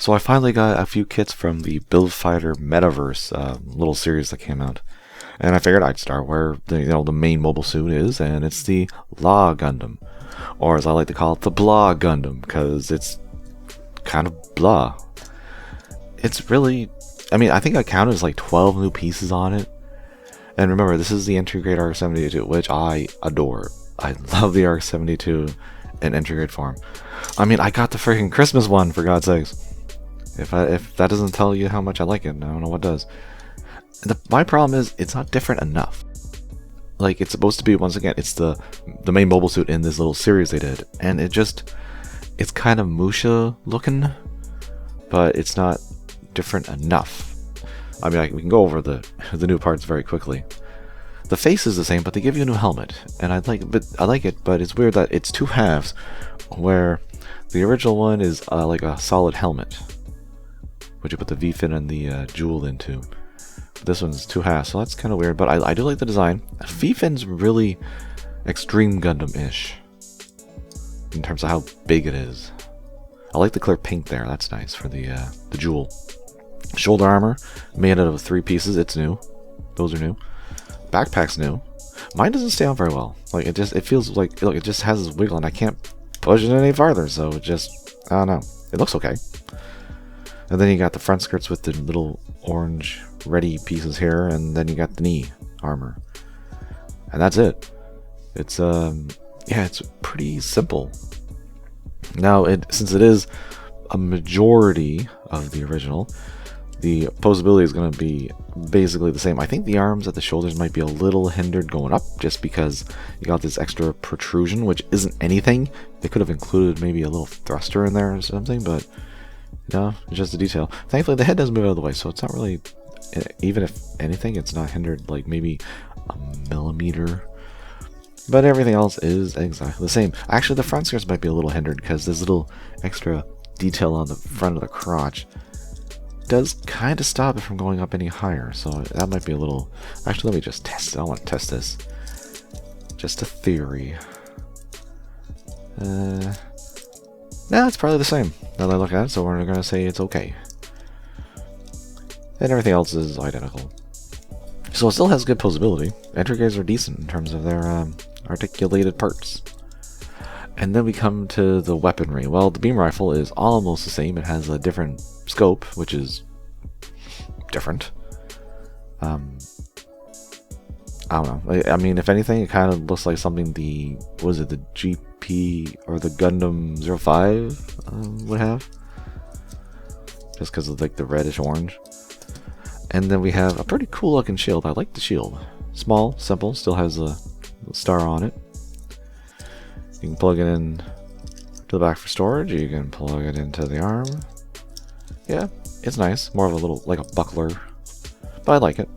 So I finally got a few kits from the Build Fighter Metaverse little series that came out. And I figured I'd start where the main mobile suit is, and it's the Lah Gundam. Or as I like to call it, the Blah Gundam, because it's kind of blah. It's really, I think I counted as like 12 new pieces on it. And remember, this is the entry grade RX-72, which I adore. I love the RX-72 in entry grade form. I got the freaking Christmas one, for God's sakes. If that doesn't tell you how much I like it, I don't know what does. My problem is, it's not different enough. Like, it's supposed to be, once again, it's the main mobile suit in this little series they did. And it's kind of Musha looking, but it's not different enough. We can go over the new parts very quickly. The face is the same, but they give you a new helmet, and I like it. But it's weird that it's two halves, where the original one is like a solid helmet, which you put the V-fin and the jewel into. But this one's two halves, so that's kind of weird. But I do like the design. V-fin's really Extreme Gundam-ish in terms of how big it is. I like the clear pink there. That's nice for the jewel. Shoulder armor made out of 3 pieces. It's new. Those are new. Backpack's new. Mine doesn't stay on very well. Like it feels like, look, it just has this wiggle, and I can't push it any farther. So it just, I don't know. It looks okay. And then you got the front skirts with the little orange ready pieces here, and then you got the knee armor, and that's it. It's it's pretty simple. Now, since it is a majority of the original, the poseability is going to be basically the same. I think the arms at the shoulders might be a little hindered going up, just because you got this extra protrusion, which isn't anything. They could have included maybe a little thruster in there or something, but no, it's just a detail. Thankfully, the head doesn't move out of the way, so it's not really, even if anything, it's not hindered like maybe a millimeter. But everything else is exactly the same. Actually, the front skirts might be a little hindered because there's a little extra detail on the front of the crotch. Does kind of stop it from going up any higher, so that might be a little. Actually, let me just test it. I want to test this. Just a theory. Nah, it's probably the same now that I look at it, so we're going to say it's okay. And everything else is identical. So it still has good poseability. Entry grades are decent in terms of their articulated parts. And then we come to the weaponry. Well, the beam rifle is almost the same. It has a different scope, which is different. I don't know. If anything, it kind of looks like something the GP or the Gundam 05 would have, just because of like the reddish orange. And then we have a pretty cool looking shield. I like the shield. Small, simple, still has a star on it. You can plug it in to the back for storage. You can plug it into the arm. Yeah, it's nice. More of a little, like a buckler, but I like it.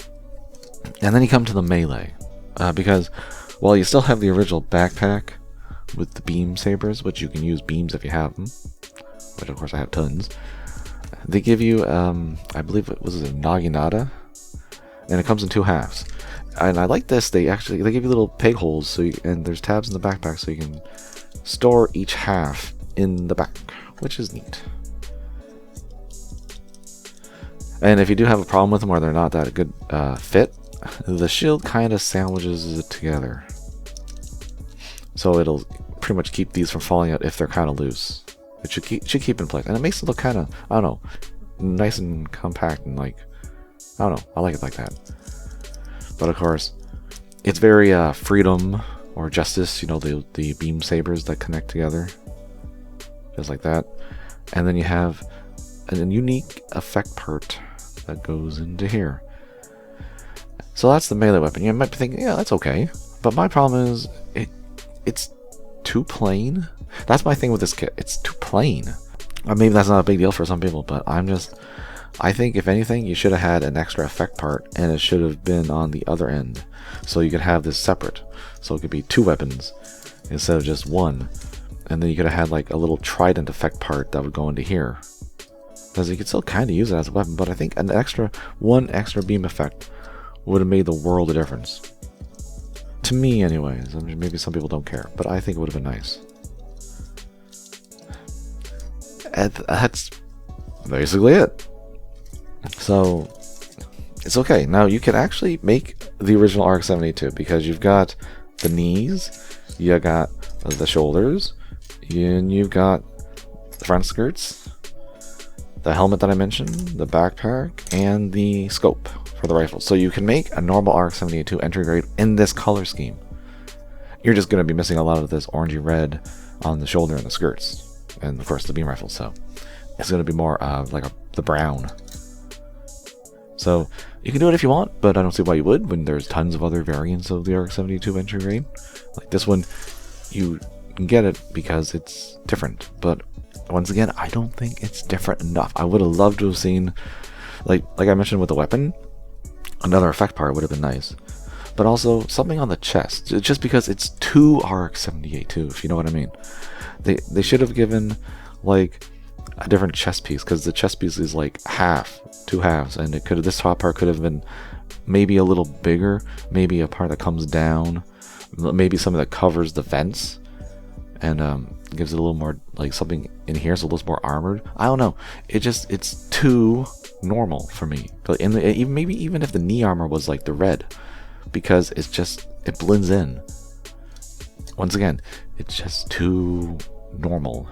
And then you come to the melee, because while you still have the original backpack with the beam sabers, which you can use beams if you have them, which of course I have tons. They give you, I believe it was a Naginata, and it comes in 2 halves. And I like this. They give you little peg holes, so and there's tabs in the backpack, so you can store each half in the back, which is neat. And if you do have a problem with them, or they're not that good fit, the shield kind of sandwiches it together, so it'll pretty much keep these from falling out if they're kind of loose. It should keep in place, and it makes it look kind of, I don't know, nice and compact, and like, I don't know, I like it like that. But of course, it's very freedom or justice, the beam sabers that connect together, just like that. And then you have a unique effect part that goes into here. So that's the melee weapon. You might be thinking, yeah, that's okay. But my problem is, it's too plain. That's my thing with this kit. It's too plain. Maybe that's not a big deal for some people, but I think if anything, you should have had an extra effect part, and it should have been on the other end, so you could have this separate. So it could be 2 weapons instead of just 1, and then you could have had like a little trident effect part that would go into here, because you could still kind of use it as a weapon. But I think one extra beam effect would have made the world of difference. To me, anyways. Maybe some people don't care, but I think it would have been nice. That's basically it. So it's okay. Now you can actually make the original RX-72 because you've got the knees, you got the shoulders, and you've got the front skirts, the helmet that I mentioned, the backpack, and the scope for the rifle. So you can make a normal RX-72 entry grade in this color scheme. You're just going to be missing a lot of this orangey red on the shoulder and the skirts, and of course the beam rifle. So it's going to be more like the brown. So you can do it if you want, but I don't see why you would when there's tons of other variants of the RX-72 entry grade. Like this one, you can get it because it's different, but once again, I don't think it's different enough. I would have loved to have seen, like I mentioned with the weapon, another effect part would have been nice, but also something on the chest, just because it's two RX-78 if you know what I mean. They should have given like a different chest piece, because the chest piece is like two halves, and this top part could have been maybe a little bigger, maybe a part that comes down, maybe something that covers the vents and gives it a little more like something in here, so it looks more armored. I don't know, it's too normal for me. Maybe even if the knee armor was like the red, because it blends in. Once again, it's just too normal.